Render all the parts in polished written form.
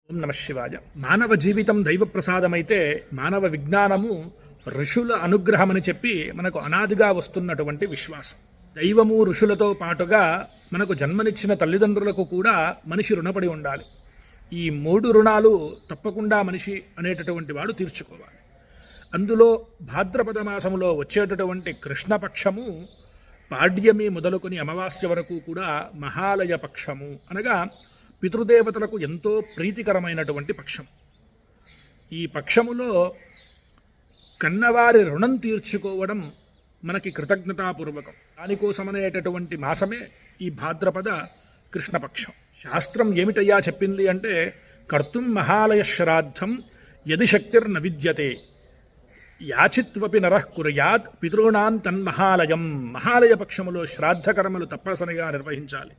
ఓం నమ శివాయ. మానవ జీవితం దైవ ప్రసాదమైతే మానవ విజ్ఞానము ఋషుల అనుగ్రహమని చెప్పి మనకు అనాదిగా వస్తున్నటువంటి విశ్వాసం. దైవము ఋషులతో పాటుగా మనకు జన్మనిచ్చిన తల్లిదండ్రులకు కూడా మనిషి రుణపడి ఉండాలి. ఈ 3 రుణాలు తప్పకుండా మనిషి అనేటటువంటి వాడు తీర్చుకోవాలి. అందులో భాద్రపద మాసములో వచ్చేటటువంటి కృష్ణపక్షము పాడ్యమి మొదలుకొని అమావాస్య వరకు కూడా మహాలయ పక్షము అనగా పితృదేవతలకు ఎంతో ప్రీతికరమైనటువంటి పక్షం. ఈ పక్షములో కన్నవారి రుణం తీర్చుకోవడం మనకి కృతజ్ఞతాపూర్వకం. దానికోసమనేటటువంటి మాసమే ఈ భాద్రపద కృష్ణపక్షం. శాస్త్రం ఏమిటయ్యా చెప్పింది అంటే, కర్తుం మహాలయ శ్రాద్ధం యది శక్తిర్న విద్యతే యాచిత్వపి నరః కుర్యాత్ పితॄణాం తన్మహాలయం. మహాలయ పక్షములో శ్రాద్ధకర్మలు తప్పనిసరిగా నిర్వహించాలి.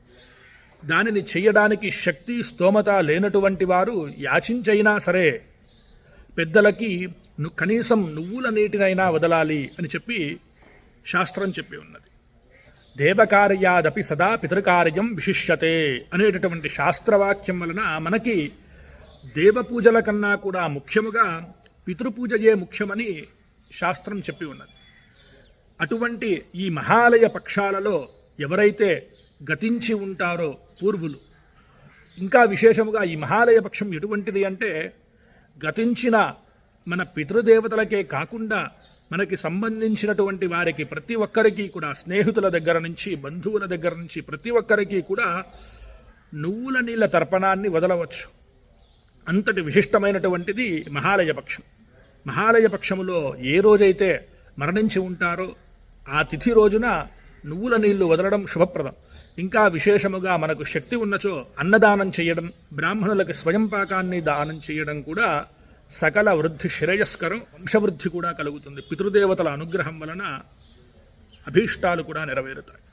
దానిని చేయడానికి శక్తి స్తోమత లేనటువంటి వారు యాచించైనా సరే పెద్దలకి కనీసం నువ్వుల నీటినైనా వదలాలి అని చెప్పి శాస్త్రం చెప్పి ఉన్నది. దేవకార్యాదపి సదా పితృకార్యం విశిష్యతే అనేటటువంటి శాస్త్రవాక్యం వలన మనకి దేవపూజల కన్నా కూడా ముఖ్యముగా పితృపూజయే ముఖ్యమని శాస్త్రం చెప్పి ఉన్నది. అటువంటి ఈ మహాలయ పక్షాలలో ఎవరైతే గతించి ఉంటారో పూర్వులు, ఇంకా విశేషముగా ఈ మహాలయ పక్షం ఎటువంటిది అంటే, గతించిన మన పితృదేవతలకే కాకుండా మనకి సంబంధించినటువంటి వారికి ప్రతి ఒక్కరికి కూడా, స్నేహితుల దగ్గర నుంచి బంధువుల దగ్గర నుంచి ప్రతి ఒక్కరికి కూడా నువ్వుల నీళ్ళ తర్పణాన్ని వదలవచ్చు. అంతటి విశిష్టమైనటువంటిది మహాలయ పక్షం. మహాలయ పక్షములో ఏ రోజైతే మరణించి ఉంటారో ఆ తిథి రోజున నువ్వుల నీళ్లు వదలడం శుభప్రదం. ఇంకా విశేషముగా మనకు శక్తి ఉన్నచో అన్నదానం చేయడం, బ్రాహ్మణులకి స్వయం పాకాన్ని దానం చేయడం కూడా సకల వృద్ధి శ్రేయస్కరం. వంశవృద్ధి కూడా కలుగుతుంది. పితృదేవతల అనుగ్రహం వలన అభీష్టాలు కూడా నెరవేరుతాయి.